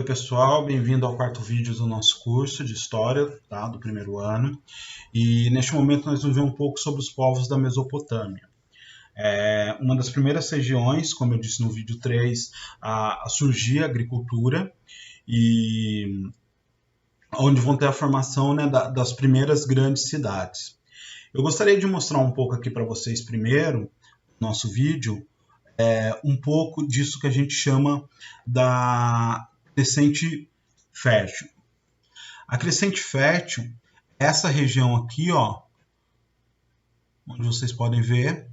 Oi pessoal, bem-vindo ao quarto vídeo do nosso curso de História, tá, do primeiro ano. E neste momento nós vamos ver um pouco sobre os povos da Mesopotâmia. Uma das primeiras regiões, como eu disse no vídeo 3, a surgir a agricultura, e onde vão ter a formação, né, das primeiras grandes cidades. Eu gostaria de mostrar um pouco aqui para vocês primeiro, no nosso vídeo, um pouco disso que a gente chama da crescente fértil. A crescente fértil, essa região aqui, ó, onde vocês podem ver,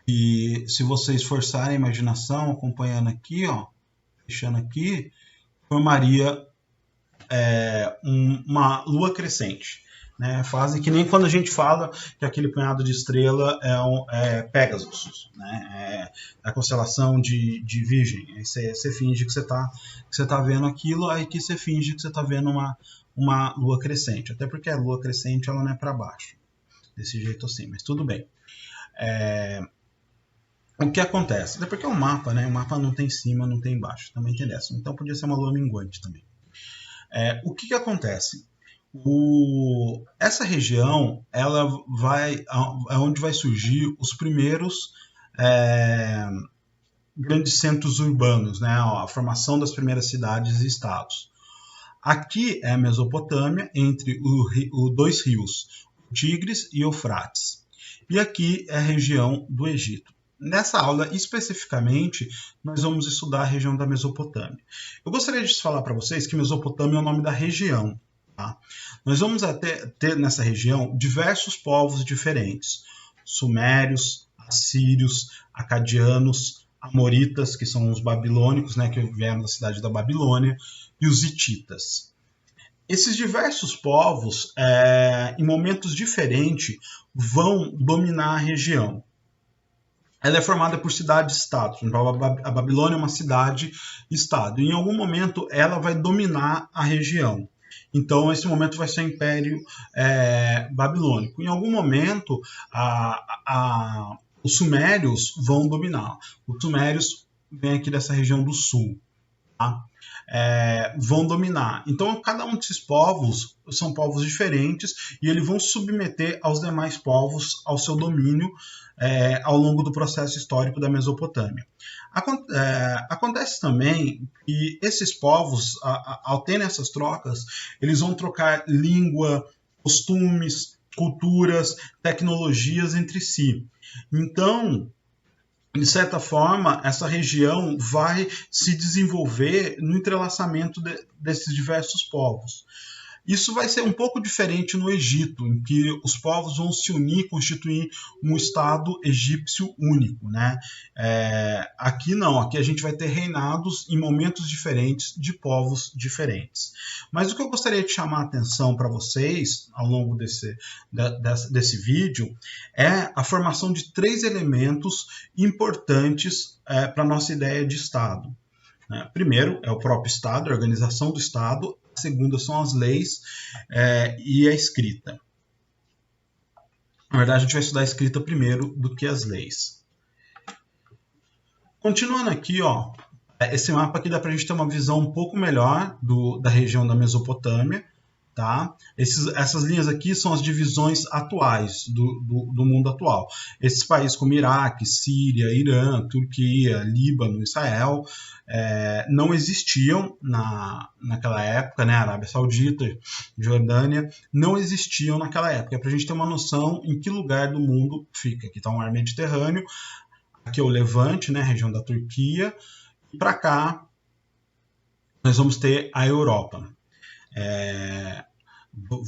e se vocês forçarem a imaginação, acompanhando aqui, ó, fechando aqui, formaria uma lua crescente. Né, fase que nem quando a gente fala que aquele punhado de estrela é Pégasus, né, é a constelação de Virgem. Aí você finge que você tá vendo aquilo, aí que você finge que você está vendo uma lua crescente. Até porque a lua crescente ela não é para baixo, desse jeito assim, mas tudo bem. O que acontece? Até porque é um mapa, né? O mapa não tem cima, não tem embaixo, também tem décimo. Então podia ser uma lua minguante também. O que acontece? Essa região ela é onde vai surgir os primeiros grandes centros urbanos, né? A formação das primeiras cidades e estados. Aqui é a Mesopotâmia, entre os dois rios, o Tigres e o Eufrates. E aqui é a região do Egito. Nessa aula, especificamente, nós vamos estudar a região da Mesopotâmia. Eu gostaria de falar para vocês que Mesopotâmia é o nome da região. Tá? Nós vamos ter nessa região diversos povos diferentes. Sumérios, assírios, acadianos, amoritas, que são os babilônicos, né, que vieram da cidade da Babilônia, e os hititas. Esses diversos povos, em momentos diferentes, vão dominar a região. Ela é formada por cidades-estados. A Babilônia é uma cidade-estado. Em algum momento, ela vai dominar a região. Então, esse momento vai ser o Império Babilônico. Em algum momento, os sumérios vão dominar. Os sumérios vêm aqui dessa região do sul. Tá? Vão dominar. Então, cada um desses povos são povos diferentes e eles vão submeter aos demais povos ao seu domínio ao longo do processo histórico da Mesopotâmia. Acontece também que esses povos, ao terem essas trocas, eles vão trocar língua, costumes, culturas, tecnologias entre si. Então, de certa forma, essa região vai se desenvolver no entrelaçamento desses diversos povos. Isso vai ser um pouco diferente no Egito, em que os povos vão se unir e constituir um Estado egípcio único. Né? Aqui não, aqui a gente vai ter reinados em momentos diferentes de povos diferentes. Mas o que eu gostaria de chamar a atenção para vocês, ao longo desse vídeo, é a formação de 3 elementos importantes para a nossa ideia de Estado. Primeiro é o próprio Estado, a organização do Estado. A segunda são as leis e a escrita. Na verdade, a gente vai estudar a escrita primeiro do que as leis. Continuando aqui, ó, esse mapa aqui dá para a gente ter uma visão um pouco melhor da região da Mesopotâmia. Tá? Essas linhas aqui são as divisões atuais do mundo atual. Esses países como Iraque, Síria, Irã, Turquia, Líbano, Israel não existiam naquela época, né? Arábia Saudita, Jordânia, não existiam naquela época. Para a gente ter uma noção em que lugar do mundo fica. Aqui está o Mar Mediterrâneo, aqui é o Levante, né? A região da Turquia, e para cá nós vamos ter a Europa.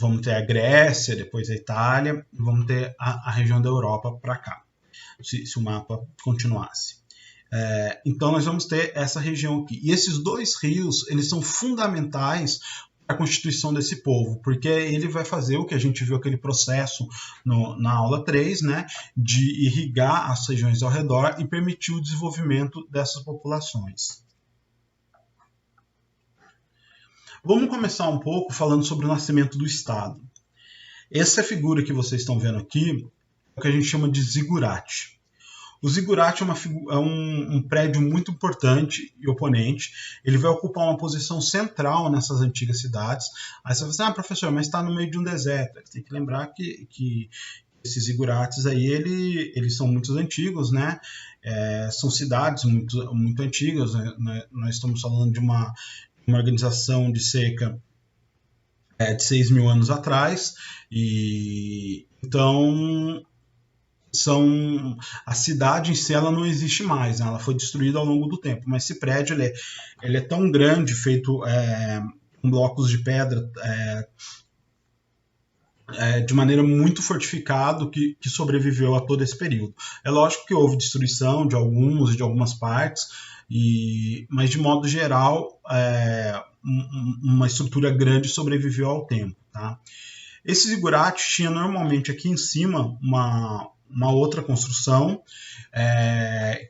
Vamos ter a Grécia, depois a Itália, e vamos ter a região da Europa para cá, se o mapa continuasse. Então nós vamos ter essa região aqui. E esses 2 rios, eles são fundamentais para a constituição desse povo, porque ele vai fazer o que a gente viu aquele processo na aula 3, né, de irrigar as regiões ao redor e permitir o desenvolvimento dessas populações. Vamos começar um pouco falando sobre o nascimento do Estado. Essa figura que vocês estão vendo aqui é o que a gente chama de zigurate. O zigurate é um prédio muito importante e oponente. Ele vai ocupar uma posição central nessas antigas cidades. Aí você vai dizer, professor, mas está no meio de um deserto. Você tem que lembrar que esses zigurates aí, eles são muito antigos, né? São cidades muito antigas, né? Nós estamos falando de uma organização de cerca de 6 mil anos atrás, e então a cidade em si ela não existe mais, né? Ela foi destruída ao longo do tempo, mas esse prédio ele é tão grande, feito com blocos de pedra, de maneira muito fortificado, que sobreviveu a todo esse período. É lógico que houve destruição de algumas partes, mas de modo geral uma estrutura grande sobreviveu ao tempo, tá? Esse zigurate tinha normalmente aqui em cima uma outra construção,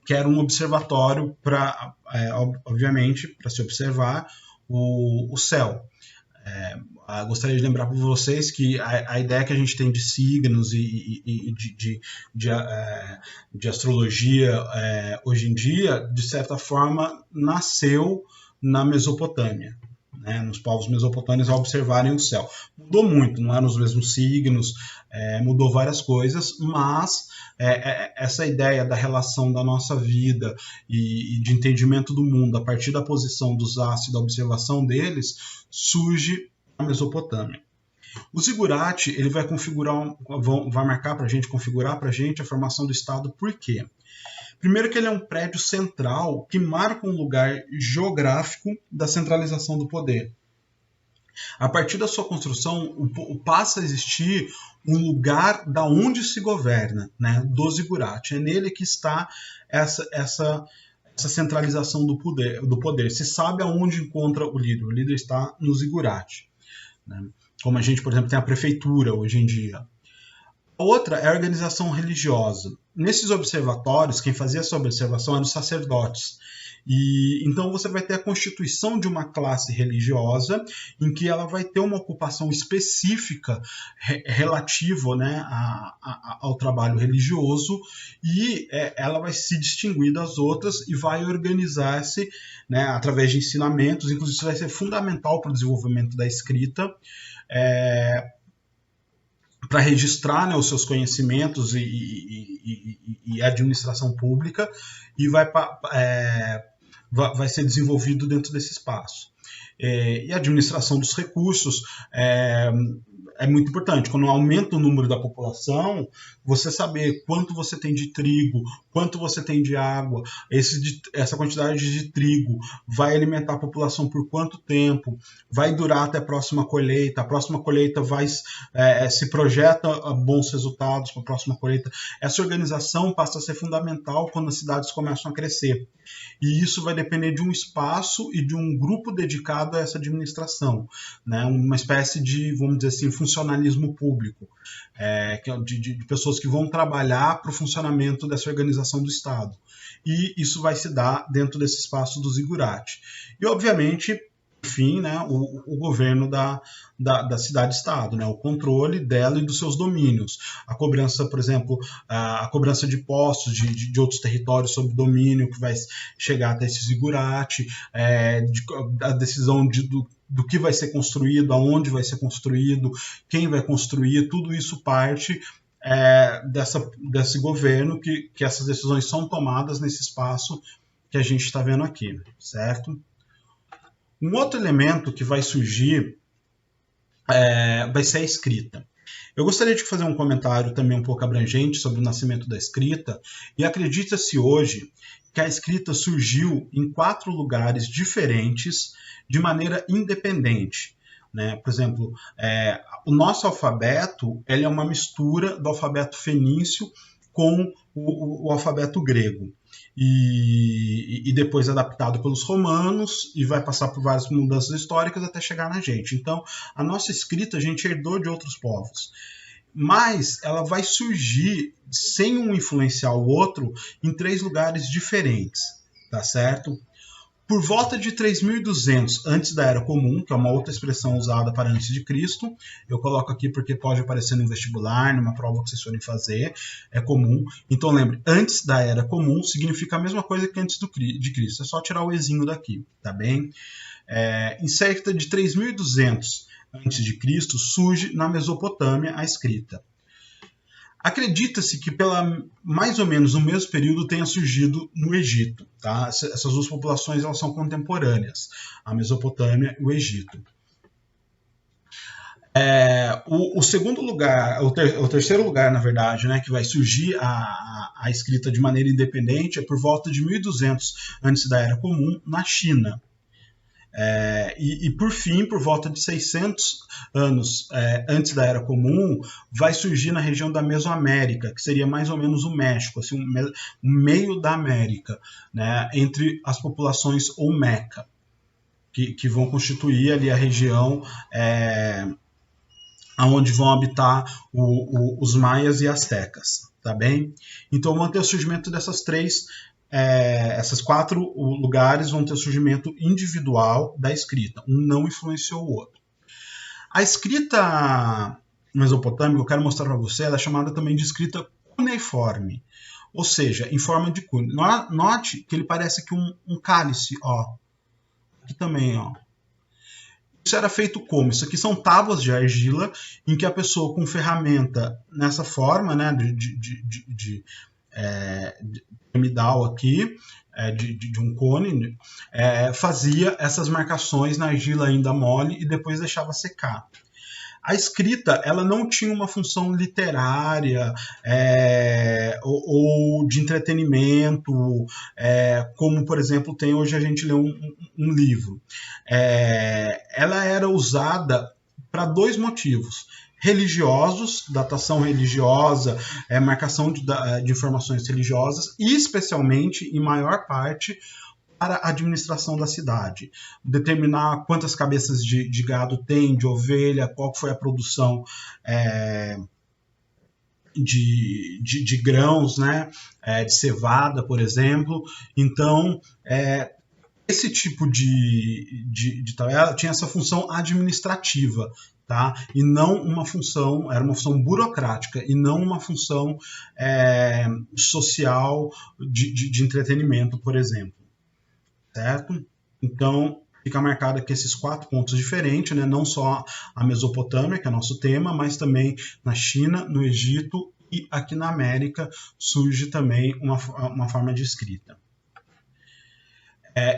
que era um observatório para, obviamente, para se observar o céu. Gostaria de lembrar para vocês que a ideia que a gente tem de signos e de astrologia hoje em dia, de certa forma, nasceu na Mesopotâmia, né, nos povos mesopotâmios, a observarem o céu. Mudou muito, não eram os mesmos signos, mudou várias coisas, mas essa ideia da relação da nossa vida e de entendimento do mundo a partir da posição dos astros e da observação deles surge na Mesopotâmia. O zigurate ele vai marcar para a gente, configurar para a gente a formação do Estado. Por quê? Primeiro que ele é um prédio central que marca um lugar geográfico da centralização do poder. A partir da sua construção, passa a existir um lugar da onde se governa, né, do zigurate. É nele que está essa centralização do poder. Se sabe aonde encontra o líder está no zigurate, né? Como a gente, por exemplo, tem a prefeitura hoje em dia. A outra é a organização religiosa. Nesses observatórios, quem fazia essa observação eram os sacerdotes. E então você vai ter a constituição de uma classe religiosa em que ela vai ter uma ocupação específica relativa, né, ao trabalho religioso, e ela vai se distinguir das outras e vai organizar-se, né, através de ensinamentos. Inclusive isso vai ser fundamental para o desenvolvimento da escrita, para registrar, né, os seus conhecimentos e administração pública, e vai ser desenvolvido dentro desse espaço. E a administração dos recursos é muito importante. Quando aumenta o número da população, você saber quanto você tem de trigo, quanto você tem de água, essa quantidade de trigo vai alimentar a população por quanto tempo, vai durar até a próxima colheita se projeta bons resultados para a próxima colheita. Essa organização passa a ser fundamental quando as cidades começam a crescer. E isso vai depender de um espaço e de um grupo dedicado a essa administração, né? Uma espécie de, vamos dizer assim, funcionalismo público, de pessoas que vão trabalhar para o funcionamento dessa organização do Estado. E isso vai se dar dentro desse espaço do zigurate. E, obviamente, enfim, né, o governo da cidade-estado, né, o controle dela e dos seus domínios. A cobrança, por exemplo, a cobrança de impostos de outros territórios sob domínio, que vai chegar até esse zigurate, a decisão do que vai ser construído, aonde vai ser construído, quem vai construir, tudo isso parte desse governo, que essas decisões são tomadas nesse espaço que a gente está vendo aqui, certo? Um outro elemento que vai surgir vai ser a escrita. Eu gostaria de fazer um comentário também um pouco abrangente sobre o nascimento da escrita, e acredita-se hoje que a escrita surgiu em 4 lugares diferentes de maneira independente, né? Por exemplo, o nosso alfabeto ele é uma mistura do alfabeto fenício com o alfabeto grego. E depois adaptado pelos romanos, e vai passar por várias mudanças históricas até chegar na gente. Então, a nossa escrita a gente herdou de outros povos, mas ela vai surgir sem um influenciar o outro em 3 lugares diferentes, tá certo? Por volta de 3200 antes da Era Comum, que é uma outra expressão usada para antes de Cristo, eu coloco aqui porque pode aparecer no vestibular, numa prova que vocês forem fazer, é comum. Então lembre, antes da Era Comum significa a mesma coisa que antes de Cristo, é só tirar o ezinho daqui, tá bem? Em cerca de 3200 antes de Cristo surge na Mesopotâmia a escrita. Acredita-se que pela mais ou menos no mesmo período tenha surgido no Egito. Tá? Essas duas populações elas são contemporâneas, a Mesopotâmia e o Egito. O segundo lugar, o terceiro lugar, na verdade, né, que vai surgir a escrita de maneira independente é por volta de 1200 antes da Era Comum, na China. E por fim, por volta de 600 anos antes da Era Comum, vai surgir na região da Mesoamérica, que seria mais ou menos o México, assim, o meio da América, né, entre as populações Olmeca, que vão constituir ali a região onde vão habitar os maias e astecas, tá bem? Então vão ter o surgimento dessas essas 4 lugares vão ter o surgimento individual da escrita, um não influenciou o outro. A escrita mesopotâmica, eu quero mostrar para você, ela é chamada também de escrita cuneiforme, ou seja, em forma de cunho. Note que ele parece aqui um cálice, ó. Aqui também, ó. Isso era feito como? Isso aqui são tábuas de argila em que a pessoa com ferramenta nessa forma, né, de piramidal aqui, de um cone, fazia essas marcações na argila ainda mole e depois deixava secar. A escrita ela não tinha uma função literária ou de entretenimento, como, por exemplo, tem hoje a gente lê um livro. Ela era usada para 2 motivos. Religiosos, datação religiosa, marcação de informações religiosas e, especialmente, em maior parte, para a administração da cidade. Determinar quantas cabeças de gado tem, de ovelha, qual foi a produção de grãos, né, de cevada, por exemplo. Então, esse tipo de tabela tinha essa função administrativa, tá? E não uma função, era uma função burocrática e não uma função social de entretenimento, por exemplo. Certo? Então, fica marcado aqui esses 4 pontos diferentes, né? Não só a Mesopotâmia, que é nosso tema, mas também na China, no Egito e aqui na América surge também uma forma de escrita.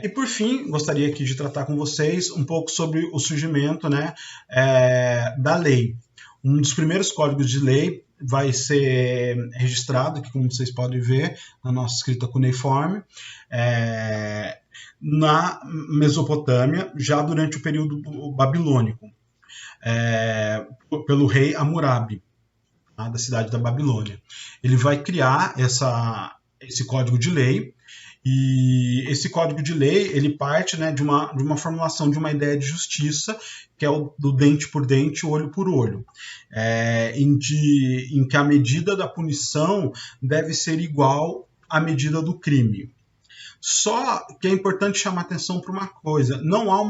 E por fim, gostaria aqui de tratar com vocês um pouco sobre o surgimento, né, da lei. Um dos primeiros códigos de lei vai ser registrado, aqui, como vocês podem ver, na nossa escrita cuneiforme, na Mesopotâmia, já durante o período babilônico, pelo rei Hammurabi, tá, da cidade da Babilônia. Ele vai criar esse código de lei. E esse código de lei ele parte, né, de uma formulação de uma ideia de justiça, que é o do dente por dente, olho por olho, em que a medida da punição deve ser igual à medida do crime. Só que é importante chamar atenção para uma coisa: não há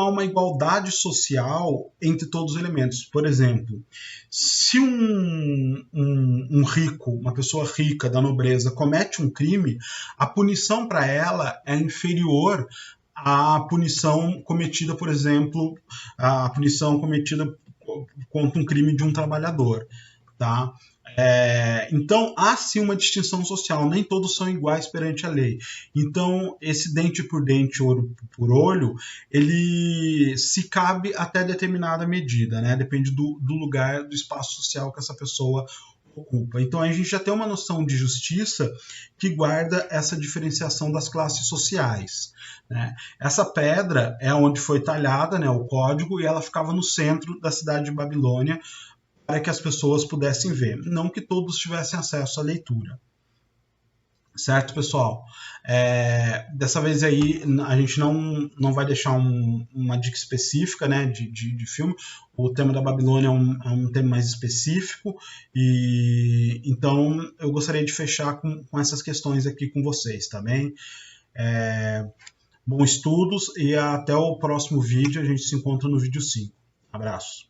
uma igualdade social entre todos os elementos. Por exemplo, se um rico, uma pessoa rica da nobreza, comete um crime, a punição para ela é inferior à punição cometida, por exemplo, a punição cometida contra um crime de um trabalhador, tá? Então, há sim uma distinção social, nem todos são iguais perante a lei. Então, esse dente por dente, olho por olho, ele se cabe até determinada medida, né? Depende do lugar, do espaço social que essa pessoa ocupa. Então, a gente já tem uma noção de justiça que guarda essa diferenciação das classes sociais, né? Essa pedra é onde foi talhada, né, o código, e ela ficava no centro da cidade de Babilônia, para que as pessoas pudessem ver, não que todos tivessem acesso à leitura. Certo, pessoal? Dessa vez aí a gente não vai deixar uma dica específica, né, de filme. O tema da Babilônia é um tema mais específico, e então eu gostaria de fechar com essas questões aqui com vocês, tá bem? Bons estudos e até o próximo vídeo. A gente se encontra no vídeo 5. Abraços.